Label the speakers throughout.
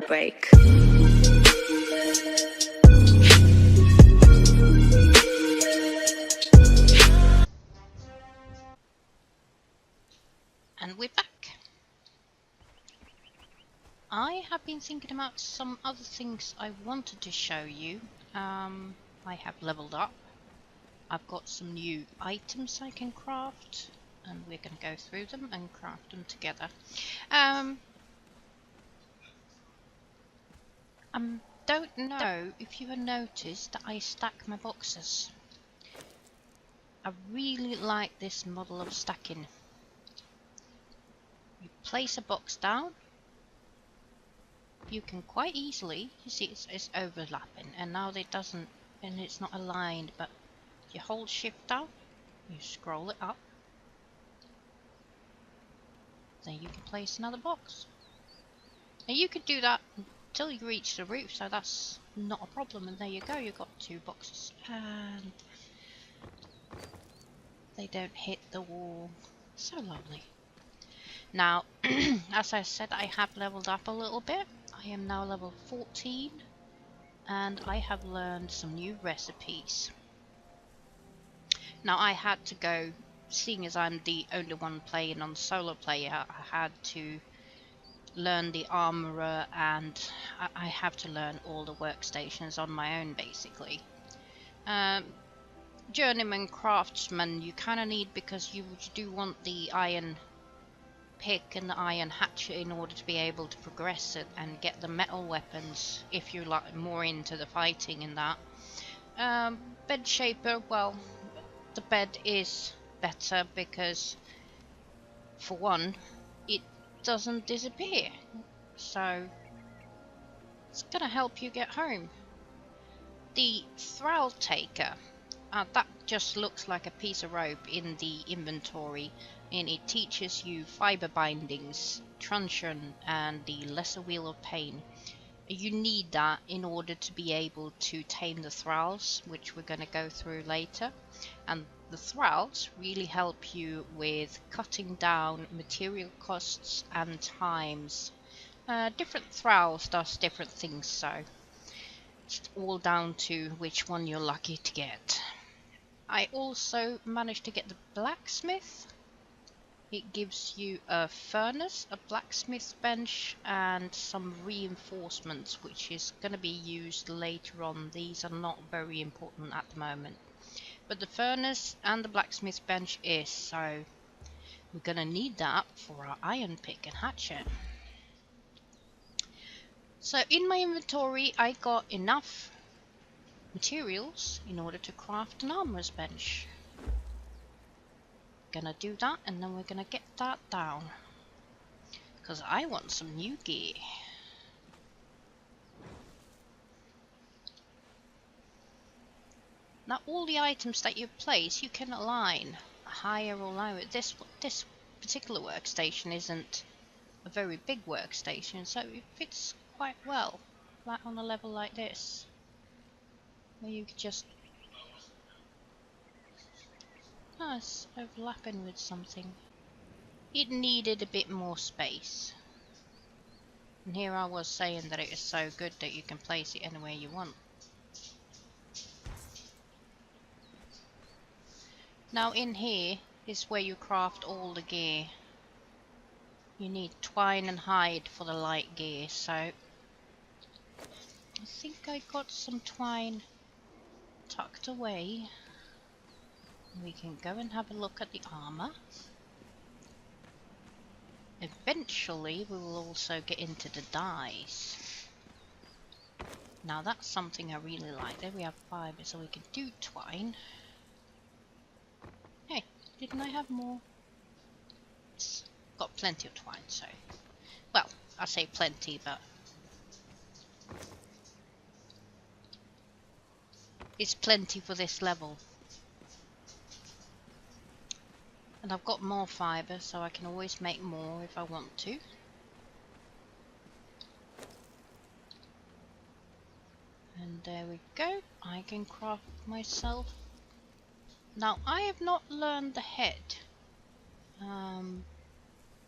Speaker 1: break.
Speaker 2: And we're back. I have been thinking about some other things I wanted to show you. I have leveled up. I've got some new items I can craft, and we're going to go through them and craft them together. I don't know if you have noticed that I stack my boxes. I really like this model of stacking. You place a box down, you can quite easily, you see it's overlapping, and now it doesn't, and it's not aligned, but you hold shift down, you scroll it up, then you can place another box. And you could do that until you reach the roof, so that's not a problem, and there you go, you've got 2 boxes, and they don't hit the wall. So lovely. Now, as I said, I have leveled up a little bit. I am now level 14, and I have learned some new recipes. Now I had to go, seeing as I'm the only one playing on solo player, I had to learn the armorer, and I have to learn all the workstations on my own basically. Journeyman craftsman you kind of need, because you do want the iron pick and the iron hatchet in order to be able to progress it and get the metal weapons if you're like more into the fighting in that. Bed shaper, well, the bed is better because for one it doesn't disappear, so it's gonna help you get home. The thrall taker, that just looks like a piece of rope in the inventory, and it teaches you fiber bindings, truncheon, and the lesser wheel of pain. You need that in order to be able to tame the thralls, which we're going to go through later. And the thralls really help you with cutting down material costs and times. Different thralls does different things, so it's all down to which one you're lucky to get. I also managed to get the blacksmith. It gives you a furnace, a blacksmith bench, and some reinforcements, which is going to be used later on. These are not very important at the moment, but the furnace and the blacksmith bench is, so we're going to need that for our iron pick and hatchet. So in my inventory I got enough materials in order to craft an armorer's bench. Gonna do that, and then we're gonna get that down, because I want some new gear. Now all the items that you place you can align higher or lower. This particular workstation isn't a very big workstation, so it fits quite well, like on a level like this, where you could just... Oh, it's overlapping with something. It needed a bit more space. And here I was saying that it is so good that you can place it anywhere you want. Now in here is where you craft all the gear. You need twine and hide for the light gear, so I think I got some twine tucked away. We can go and have a look at the armor. Eventually we will also get into the dyes. Now that's something I really like. There we have fiber, so we can do twine. Hey, didn't I have more? It's got plenty of twine, so... Well, I say plenty, but... it's plenty for this level. And I've got more fiber, so I can always make more if I want to. And there we go. I can craft myself. Now, I have not learned the head.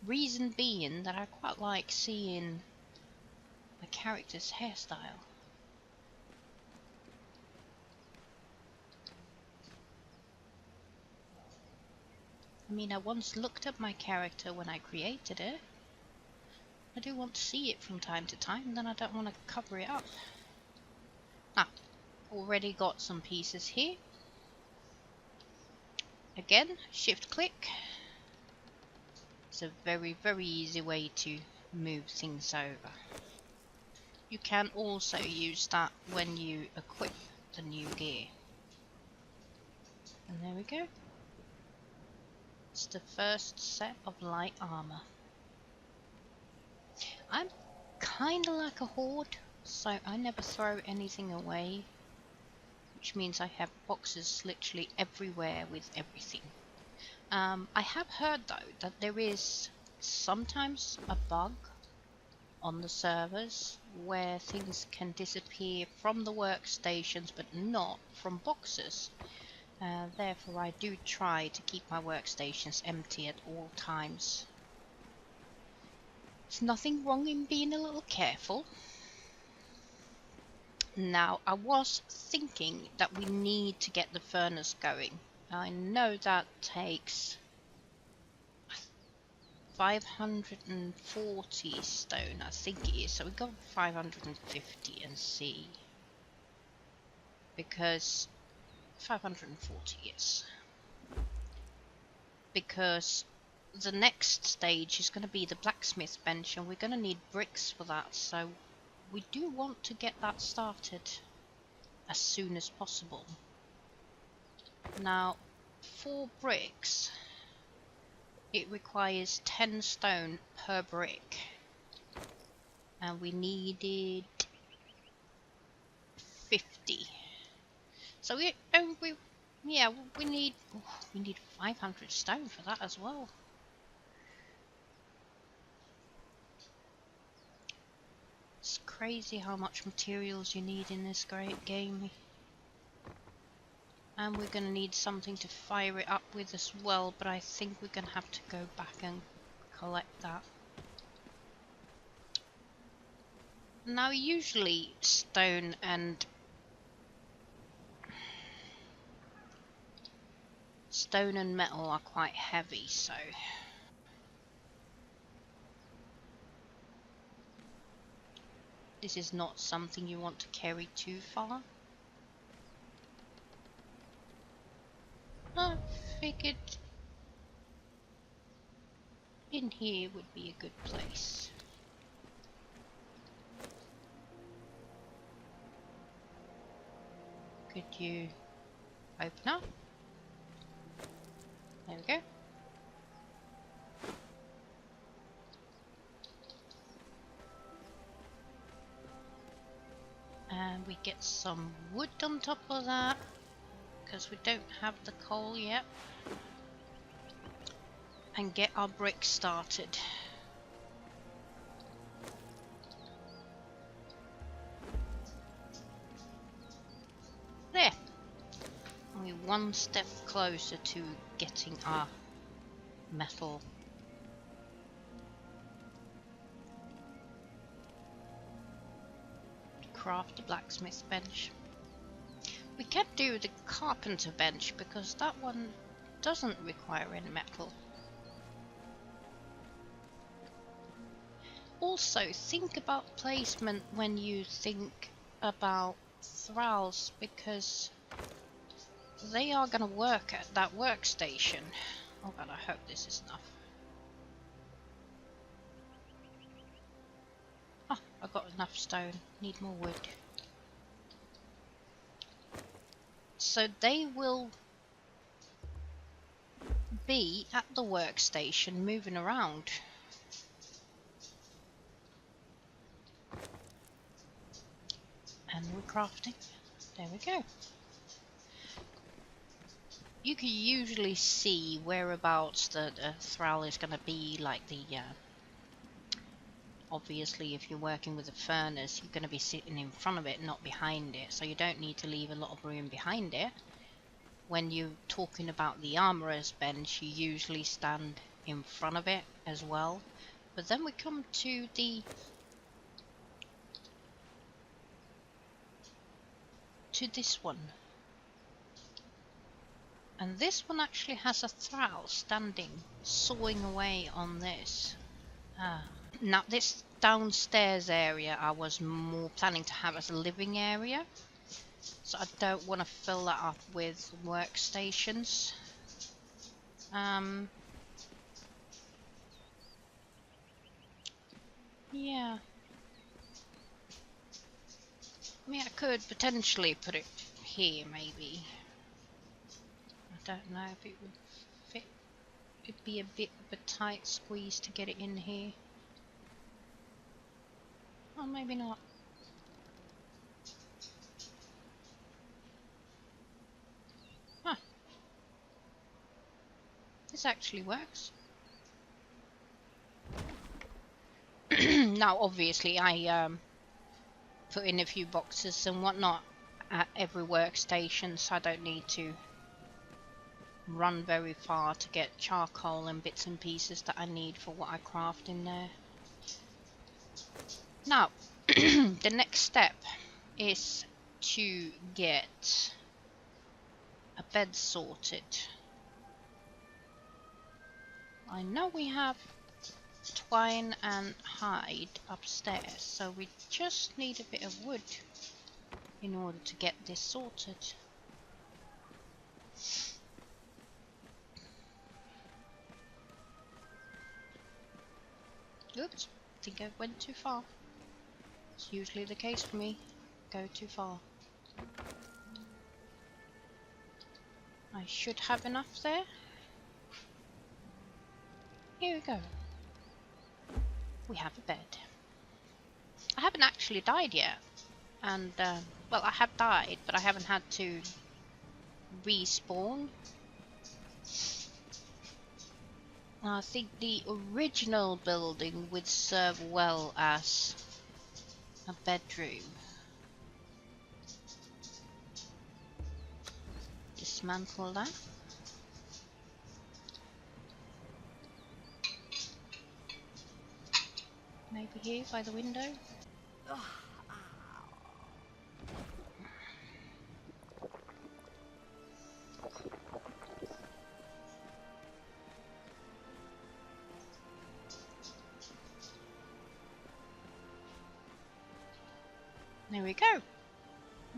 Speaker 2: Reason being that I quite like seeing my character's hairstyle. I mean, I once looked at my character when I created it. I do want to see it from time to time, then I don't want to cover it up. Ah, already got some pieces here. Again, shift click. It's a very, very easy way to move things over. You can also use that when you equip the new gear. And there we go. It's the first set of light armor. I'm kinda like a hoard, so I never throw anything away, which means I have boxes literally everywhere with everything. I have heard though that there is sometimes a bug on the servers where things can disappear from the workstations but not from boxes. Therefore I do try to keep my workstations empty at all times. There's nothing wrong in being a little careful. Now, I was thinking that we need to get the furnace going. I know that takes 540 stone, I think it is. So we go 550 and see. Because 540, yes. Because the next stage is going to be the blacksmith bench, and we're going to need bricks for that. So we do want to get that started as soon as possible. Now, for bricks, it requires 10 stone per brick, and we needed 50. So we need 500 stone for that as well. It's crazy how much materials you need in this great game. And we're going to need something to fire it up with as well, but I think we're going to have to go back and collect that. Now usually stone and metal are quite heavy, so this is not something you want to carry too far. I figured in here would be a good place. Could you open up? There we go. And we get some wood on top of that, because we don't have the coal yet. And get our bricks started. There! We're one step closer to getting our metal. Craft a blacksmith bench. We can do the carpenter bench because that one doesn't require any metal. Also, think about placement when you think about thralls, because they are going to work at that workstation. Oh god, I hope this is enough. Oh, I've got enough stone. Need more wood. So they will be at the workstation moving around. And we're crafting. There we go. You can usually see whereabouts the thrall is going to be, like the obviously if you're working with a furnace, you're going to be sitting in front of it, not behind it, so you don't need to leave a lot of room behind it. When you're talking about the armorer's bench, you usually stand in front of it as well. But then we come to the to this one. And this one actually has a thrall standing, sawing away on this. Now this downstairs area I was more planning to have as a living area. So I don't want to fill that up with workstations. Yeah. I mean, I could potentially put it here, maybe. I don't know if it would fit. It'd be a bit of a tight squeeze to get it in here. Or maybe not. Huh. This actually works. Now, obviously, I put in a few boxes and whatnot at every workstation, so I don't need to run very far to get charcoal and bits and pieces that I need for what I craft in there. Now, the next step is to get a bed sorted. I know we have twine and hide upstairs, so we just need a bit of wood in order to get this sorted. Oops, I think I went too far. It's usually the case for me. Go too far. I should have enough there. Here we go. We have a bed. I haven't actually died yet. And, well, I have died, but I haven't had to respawn. I think the original building would serve well as a bedroom. Dismantle that. Maybe here by the window. There we go.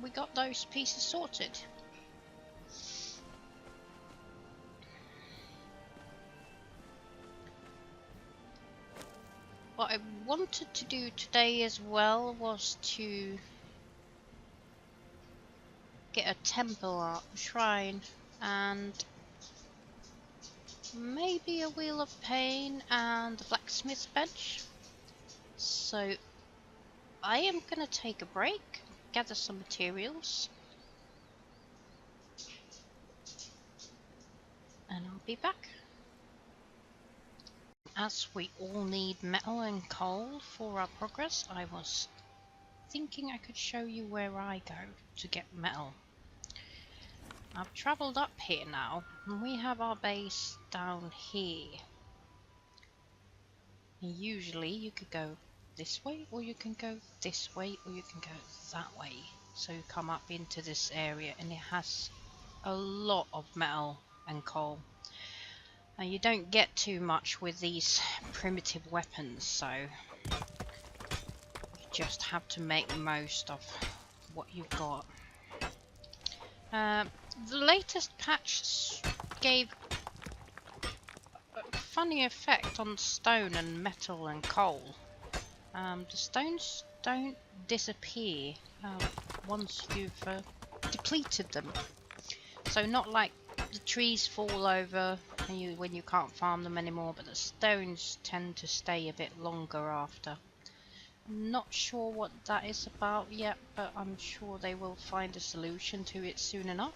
Speaker 2: We got those pieces sorted. What I wanted to do today as well was to get a temple up, shrine, and maybe a wheel of pain and a blacksmith's bench. So I am gonna take a break, gather some materials, and I'll be back. As we all need metal and coal for our progress, I was thinking I could show you where I go to get metal. I've travelled up here now, and we have our base down here. And usually you could go this way, or you can go this way, or you can go that way. So you come up into this area, and it has a lot of metal and coal. And you don't get too much with these primitive weapons, so you just have to make the most of what you've got. The latest patch gave a funny effect on stone and metal and coal. The stones don't disappear once you've depleted them. So not like the trees fall over and when you can't farm them anymore, but the stones tend to stay a bit longer after. Not sure what that is about yet, but I'm sure they will find a solution to it soon enough.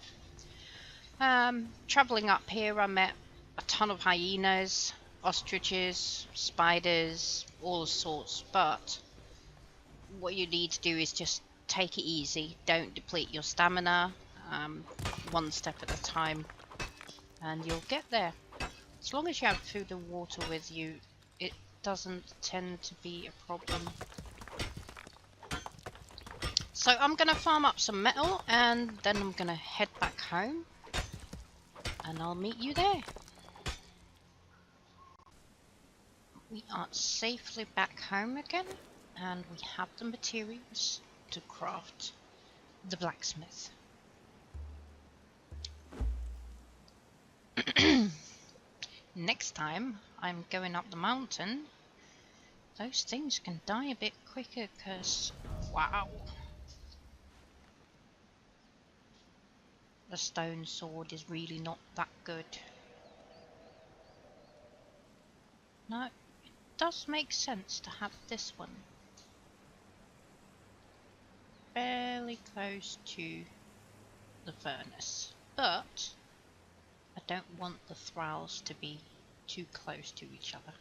Speaker 2: Travelling up here, I met a ton of hyenas, ostriches, spiders, all sorts, but what you need to do is just take it easy. Don't deplete your stamina, one step at a time, and you'll get there. As long as you have food and water with you, it doesn't tend to be a problem. So I'm gonna farm up some metal and then I'm gonna head back home and I'll meet you there. We are safely back home again and we have the materials to craft the blacksmith. Next time I'm going up the mountain, those things can die a bit quicker because, wow, the stone sword is really not that good. No, it does make sense to have this one fairly close to the furnace, but I don't want the thralls to be too close to each other.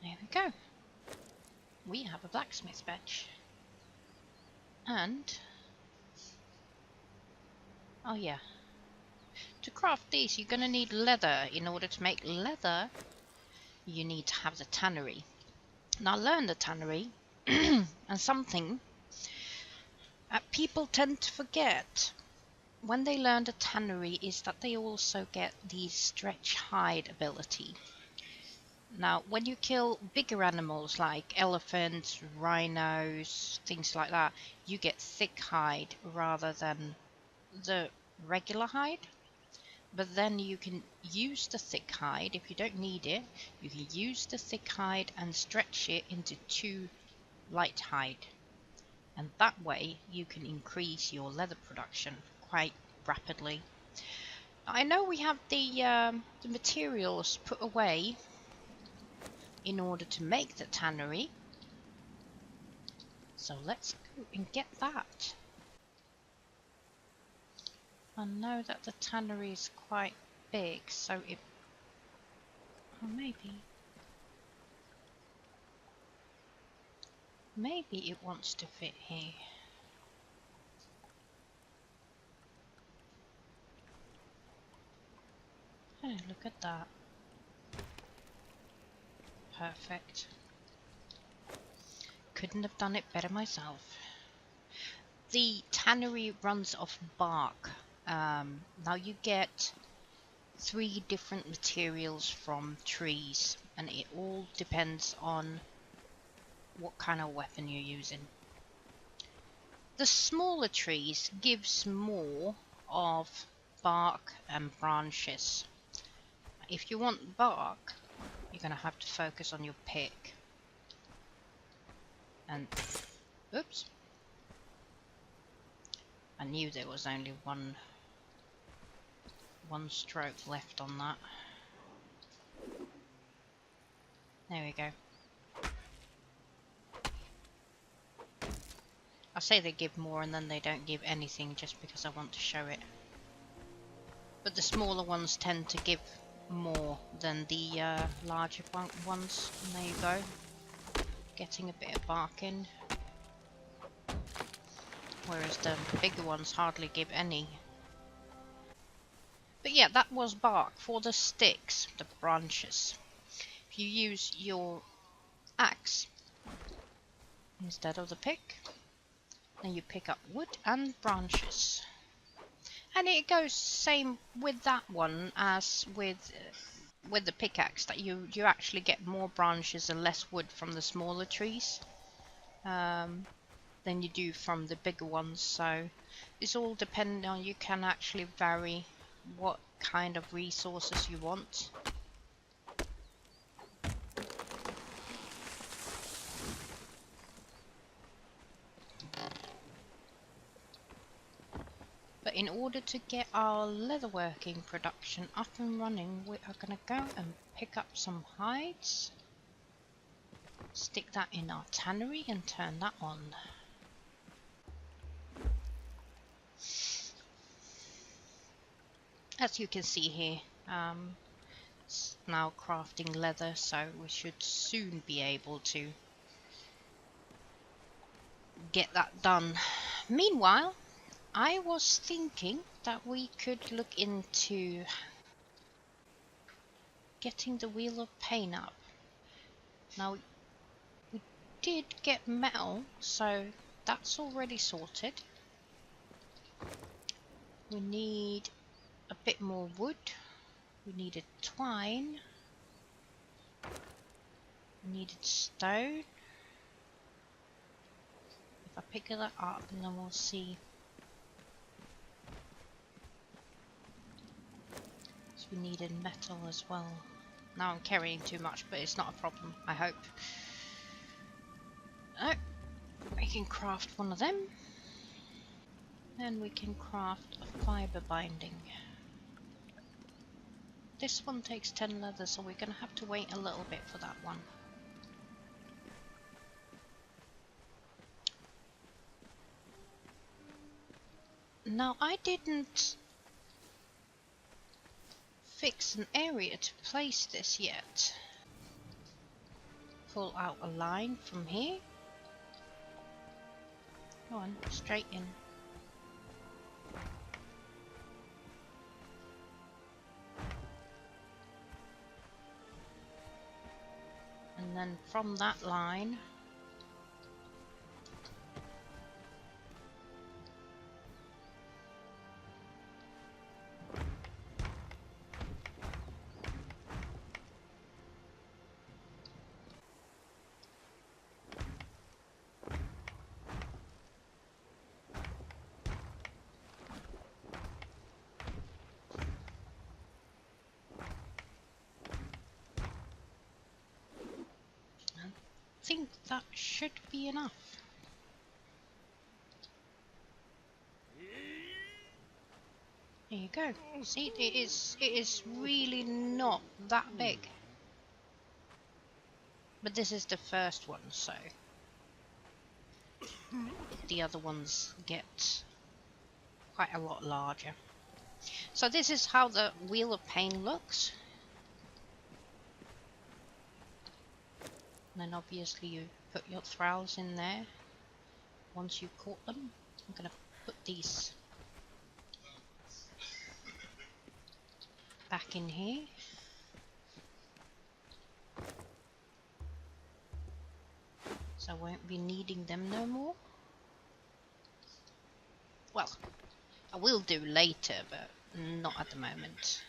Speaker 2: There we go. We have a blacksmith bench. And, oh yeah, to craft these you're going to need leather. In order to make leather, you need to have the tannery. Now learn the tannery, and something that people tend to forget when they learn the tannery is that they also get the stretch hide ability. Now, when you kill bigger animals like elephants, rhinos, things like that, you get thick hide rather than the regular hide. But then you can use the thick hide, if you don't need it, you can use the thick hide and stretch it into 2 light hide. And that way you can increase your leather production quite rapidly. I know we have the materials put away in order to make the tannery, so let's go and get that. I know that the tannery is quite big, so it... oh, maybe it wants to fit here. Oh, look at that. Perfect. Couldn't have done it better myself. The tannery runs off bark. Now you get 3 different materials from trees, and it all depends on what kind of weapon you're using. The smaller trees gives more of bark and branches. If you want bark, you're gonna have to focus on your pick. And oops, I knew there was only one stroke left on that. There we go. I say they give more and then they don't give anything just because I want to show it. But the smaller ones tend to give more than the larger ones. And there you go. Getting a bit of bark in. Whereas the bigger ones hardly give any. But yeah, that was bark. For the sticks, the branches, if you use your axe instead of the pick, then you pick up wood and branches. And it goes same with that one as with the pickaxe, that you actually get more branches and less wood from the smaller trees than you do from the bigger ones. So it's all dependent on, you can actually vary what kind of resources you want. But in order to get our leatherworking production up and running, we are going to go and pick up some hides, stick that in our tannery and turn that on. As you can see here, it's now crafting leather, so we should soon be able to get that done. Meanwhile, I was thinking that we could look into getting the Wheel of Pain up. Now, we did get metal, so that's already sorted. We need a bit more wood. We needed twine. We needed stone. If I pick that up, and then we'll see. So we needed metal as well. Now I'm carrying too much, but it's not a problem, I hope. Oh, we can craft one of them. And we can craft a fiber binding. This one takes 10 leather, so we're going to have to wait a little bit for that one. Now, I didn't fix an area to place this yet. Pull out a line from here. Go on, straight in. And then from that line, I think that should be enough. There you go. See, it is really not that big. But this is the first one, so the other ones get quite a lot larger. So this is how the Wheel of Pain looks. And then obviously you put your thralls in there once you've caught them. I'm going to put these back in here. So I won't be needing them no more. Well, I will do later, but not at the moment.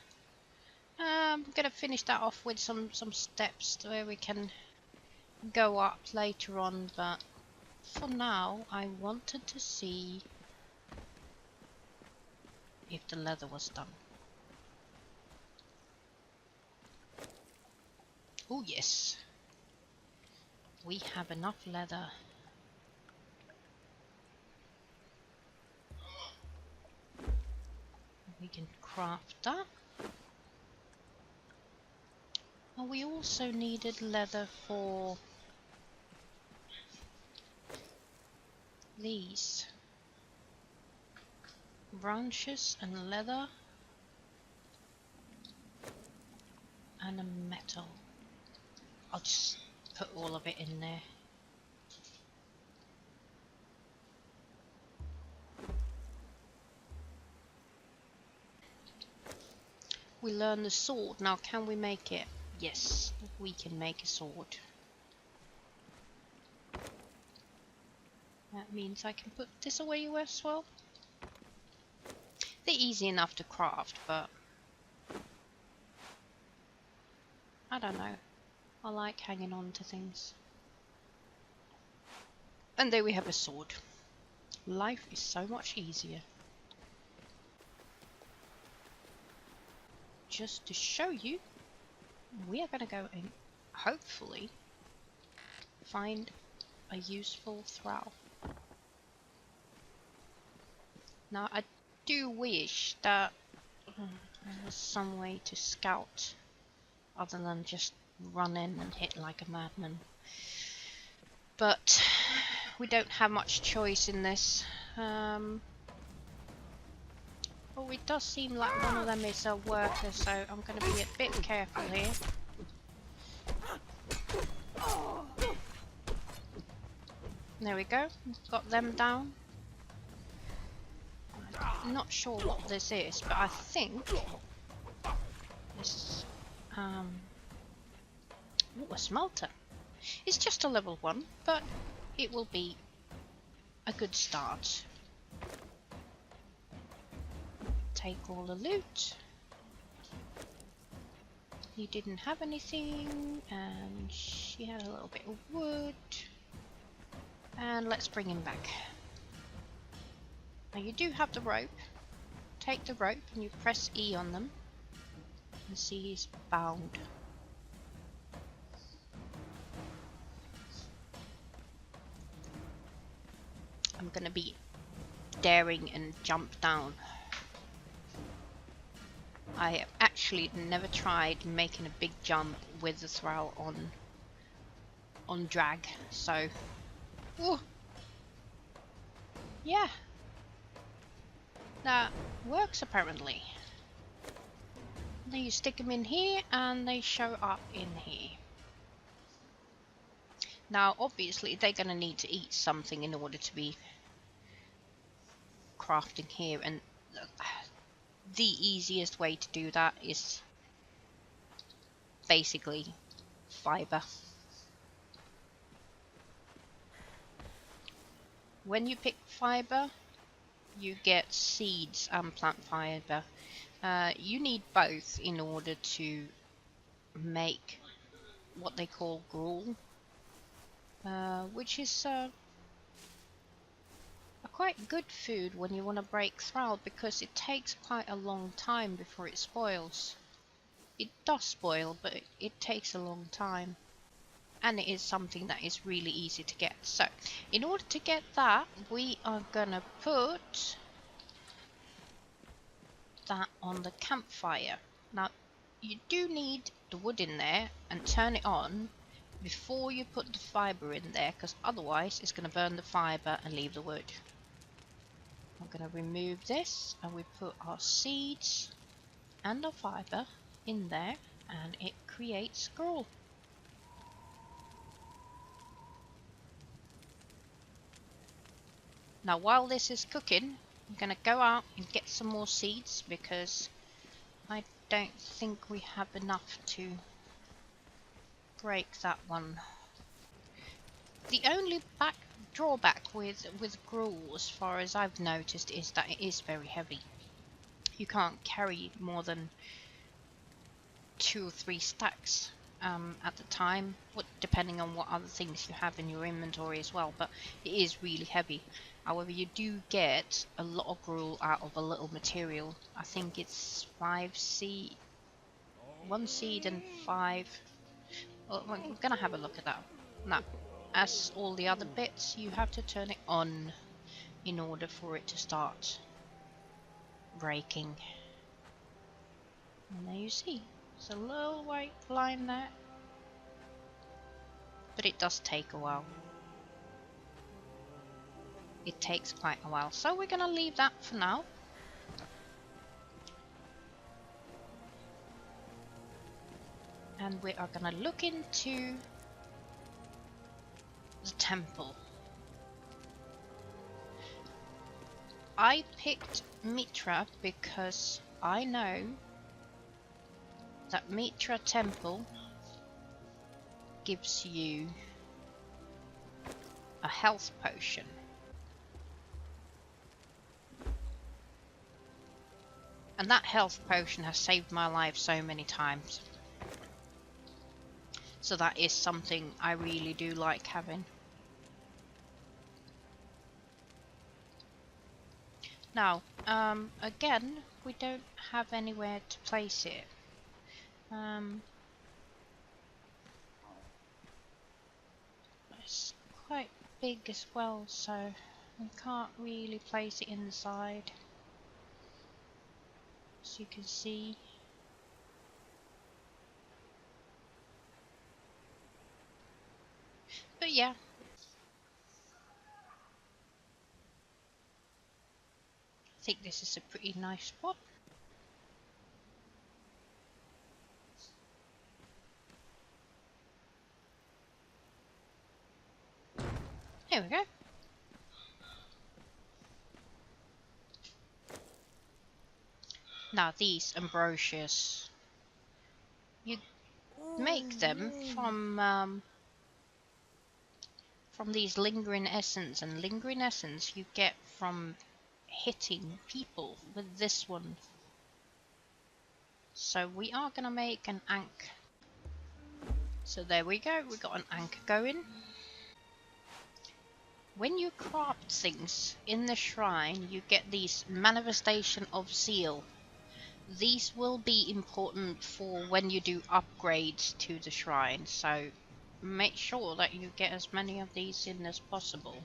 Speaker 2: I'm going to finish that off with some steps where we can go up later on, but for now I wanted to see if the leather was done. Oh yes, we have enough leather. We can craft that. And we also needed leather for these branches and leather and a metal. I'll just put all of it in there. We learn the sword. Now can we make it? Yes, we can make a sword. That means I can put this away as well. They're easy enough to craft, but I don't know. I like hanging on to things. And there we have a sword. Life is so much easier. Just to show you, we are going to go and hopefully find a useful thrall. Now I do wish that there was some way to scout other than just run in and hit like a madman. But we don't have much choice in this. Oh, it does seem like one of them is a worker, so I'm going to be a bit careful here. There we go, got them down. I'm not sure what this is, but I think this ooh, a smelter. It's just a level 1, but it will be a good start. Take all the loot. He didn't have anything, and she had a little bit of wood. And let's bring him back. Now you do have the rope. Take the rope and you press E on them. And see he's bound. I'm gonna be daring and jump down. I have actually never tried making a big jump with the thrall on drag, so ooh, yeah, that works apparently. Then you stick them in here and they show up in here. Now obviously they're gonna need to eat something in order to be crafting here, and the easiest way to do that is basically fiber. When you pick fiber, you get seeds and plant fiber. You need both in order to make what they call gruel, which is a quite good food when you want to break thrall, because it takes quite a long time before it spoils. It does spoil, but it takes a long time. And it is something that is really easy to get. So, in order to get that, we are gonna put that on the campfire. Now, you do need the wood in there and turn it on before you put the fiber in there, because otherwise it's gonna burn the fiber and leave the wood. I'm gonna remove this and we put our seeds and our fiber in there and it creates gruel. Now while this is cooking, I'm gonna go out and get some more seeds because I don't think we have enough to break that one. The only drawback with gruel, as far as I've noticed, is that it is very heavy. You can't carry more than 2 or 3 stacks at the time, depending on what other things you have in your inventory as well, but it is really heavy. However, you do get a lot of gruel out of a little material. I think it's 1 seed and 5. Well, we're gonna have a look at that. Now, as all the other bits, you have to turn it on in order for it to start breaking. And there you see, there's a little white line there, but it does take a while. It takes quite a while, so we're gonna leave that for now. And we are gonna look into the temple. I picked Mitra because I know that Mitra Temple gives you a health potion. And that health potion has saved my life so many times. So that is something I really do like having. Now, again, we don't have anywhere to place it. It's quite big as well, so we can't really place it inside. As you can see. But yeah. I think this is a pretty nice spot. Here we go. Now these ambrosias, you make them from from these lingering essence, and lingering essence you get from hitting people with this one. So we are gonna make an ank. So there we go, we got an ank going. When you craft things in the shrine, you get these manifestation of zeal. These will be important for when you do upgrades to the shrine, so make sure that you get as many of these in as possible.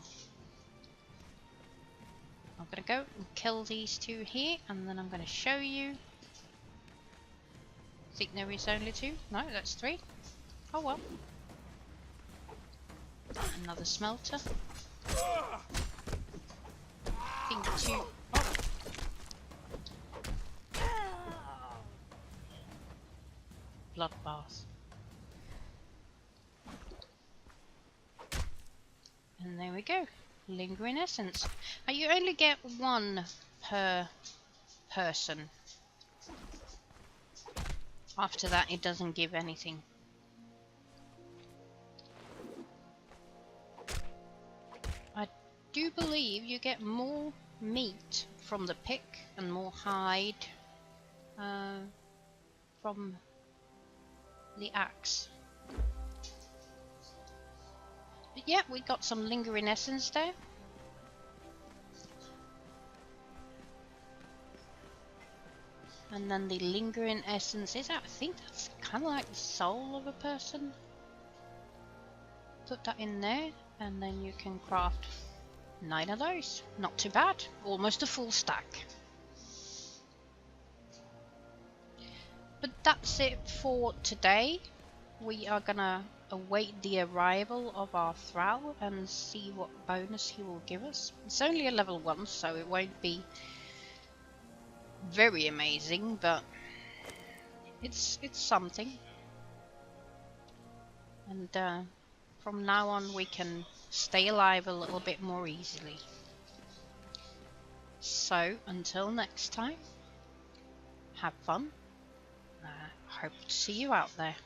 Speaker 2: I'm gonna go and kill these two here, and then I'm gonna show you. I think there is only two. No, that's three. Oh well. Another smelter. I think two. Oh. Bloodbath. And there we go. Lingering essence. Now you only get one per person. After that it doesn't give anything. I do believe you get more meat from the pick and more hide from the axe. But yeah, we got some lingering essence there. And then the lingering essence is, I think that's kind of like the soul of a person. Put that in there, and then you can craft 9 of those. Not too bad. Almost a full stack. But that's it for today. We are gonna await the arrival of our Thrall and see what bonus he will give us. It's only a level 1, so it won't be very amazing, but it's something. And from now on we can stay alive a little bit more easily. So until next time, have fun. Hope to see you out there.